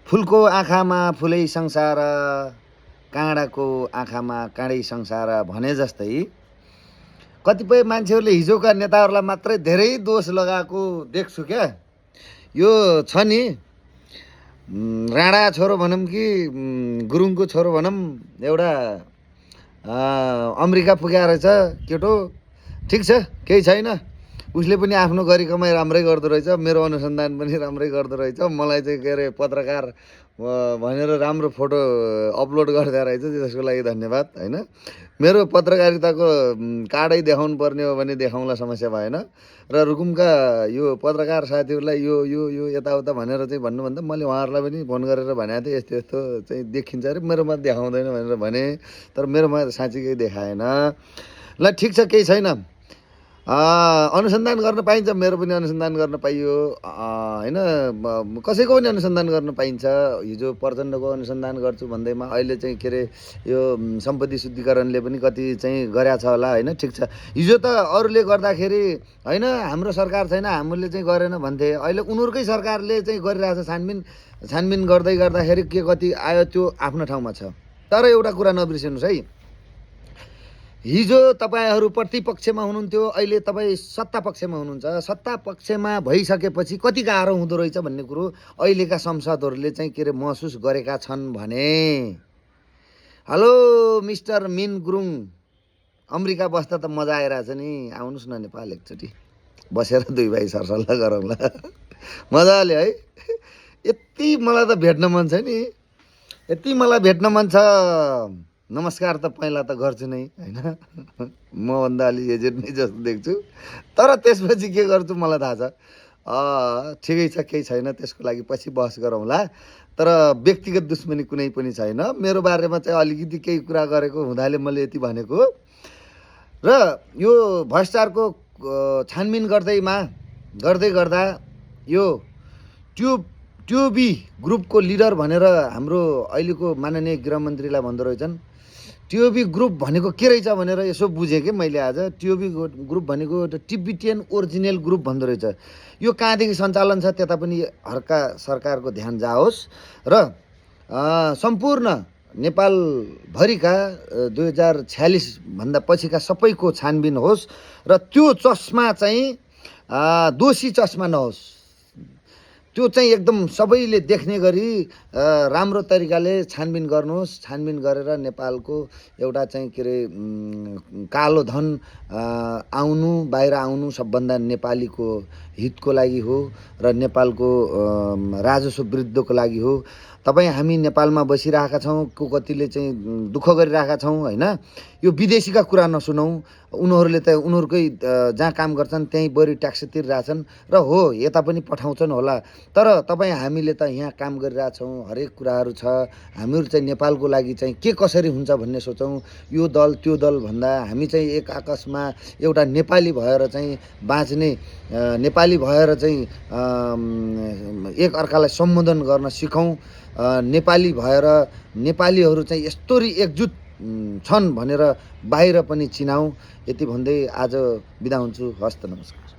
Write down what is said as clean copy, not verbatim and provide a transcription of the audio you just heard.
फुलको आँखामा फुलै संसार, काँडाको आँखामा काँडै संसार भने जस्तै कतिपय मान्छेहरूले हिजोका नेताहरूलाई मात्रै धेरै दोष लगाएको देख्छु क्या। यो छ नि, राणा छोरो भनौँ कि गुरुङको छोरो भनौँ, एउटा अमेरिका पुगेको रहेछ केटो। ठिक छ, केही छैन, उसले पनि आफ्नो गरी कमाइ राम्रै गर्दो रहेछ, मेरो अनुसन्धान पनि राम्रै गर्दो रहेछ। मलाई चाहिँ के अरे पत्रकार भनेर राम्रो फोटो अपलोड गरिदिएको रहेछ, त्यसको लागि धन्यवाद। होइन, मेरो पत्रकारिताको कार्डै देखाउनु पर्ने हो भने देखाउँला, समस्या भएन। र रुकुमका यो पत्रकार साथीहरूलाई यो यो यो यताउता भनेर चाहिँ भन्नुभन्दा मैले उहाँहरूलाई पनि फोन गरेर भनेको थिएँ, यस्तो यस्तो चाहिँ देखिन्छ अरे, मेरोमा देखाउँदैन भनेर भने, तर मेरोमा साँच्चीकै देखाएन। ल ठिक छ, केही छैन, अनुसन्धान गर्न पाइन्छ, मेरो पनि अनुसन्धान गर्न पाइयो। होइन, कसैको पनि अनुसन्धान गर्न पाइन्छ। हिजो प्रचण्डको अनुसन्धान गर्छु भन्दैमा अहिले चाहिँ के अरे यो सम्पत्ति शुद्धिकरणले पनि कति चाहिँ गरेछ होला। होइन, ठिक छ, हिजो त अरूले गर्दाखेरि होइन हाम्रो सरकार छैन हामीले चाहिँ गरेन भन्थे, अहिले उनीहरूकै सरकारले चाहिँ गरिरहेछ छानबिन गर्दै गर्दाखेरि के कति आयो त्यो आफ्नो ठाउँमा छ। तर एउटा कुरा नबिर्सिनुहोस् है, हिजो तपाईँहरू प्रतिपक्षमा हुनुहुन्थ्यो, अहिले तपाईँ सत्ता पक्षमा हुनुहुन्छ। सत्ता पक्षमा भइसकेपछि कति गाह्रो हुँदो रहेछ भन्ने कुरो अहिलेका संसदहरूले चाहिँ के अरे महसुस गरेका छन् भने। Hello mister Min Gurung, America बस्दा त मजा आइरहेछ नि, आउनुहोस् न नेपाल एकचोटि, बसेर दुई भाइ सरसल्लाह गरौँला मजाले है। यति मलाई त भेट्न मन छ नि, यति मलाई भेट्न मन छ। नमस्कार त पहिला त गर्छु नै, होइन, मभन्दा अलि एजेड नै जस्तो देख्छु, तर त्यसपछि के गर्छु मलाई थाहा छ। ठिकै छ, केही छैन, त्यसको लागि पछि बहस गरौँला। तर व्यक्तिगत दुश्मनी कुनै पनि छैन। मेरो बारेमा चाहिँ अलिकति केही कुरा गरेको हुँदाले मैले यति भनेको। र यो भ्रष्टाचारको छानबिन गर्दै गर्दा यो टिओबी ग्रुपको लिडर भनेर हाम्रो अहिलेको माननीय गृहमन्त्रीलाई भन्दो रहेछन्। टिओबी ग्रुप भनेको के रहेछ भनेर यसो बुझेँ कि मैले आज। टिओबी ग्रुप भनेको एउटा टिबिटियन ओरिजिनल ग्रुप भन्दो रहेछ। यो कहाँदेखि सञ्चालन छ त्यता पनि हर्का सरकारको ध्यान जाओस् र सम्पूर्ण नेपालभरिका 2046 भन्दा पछिका सबैको छानबिन होस् र त्यो चस्मा चाहिँ दोषी चस्मा नहोस्, त्यो चाहिँ एकदम सबैले देख्ने गरी राम्रो तरिकाले छानबिन गर्नुहोस्। छानबिन गरेर नेपालको एउटा चाहिँ के अरे कालो धन बाहिर आउनु सबभन्दा नेपालीको हितको लागि हो र नेपालको राजस्व वृद्धिको लागि हो। तपाईँ हामी नेपालमा बसिरहेका छौँ, को कतिले चाहिँ दुःख गरिरहेका छौँ। होइन, यो विदेशीका कुरा नसुनौँ, उनीहरूले त उनीहरूकै जहाँ काम गर्छन् त्यहीँ बढी ट्याक्स तिरिरहेछन् र हो यता पनि पठाउँछन् होला, तर तपाईँ हामीले त यहाँ काम गरिरहेछौँ, हरेक कुराहरू छ। हामीहरू चाहिँ नेपालको लागि चाहिँ के कसरी हुन्छ भन्ने सोचौँ। यो दल त्यो दल भन्दा हामी चाहिँ एक आकाशमा एउटा नेपाली भएर चाहिँ बाँच्ने, नेपाली भएर चाहिँ एक अर्कालाई सम्बोधन गर्न सिकौँ। नेपाली भएर नेपालीहरू चाहिँ यस्तोरी एकजुट छन् भनेर बाहिर पनि चिनाऊ। यति भन्दै आज बिदा हुन्छु। हस्त, नमस्कार।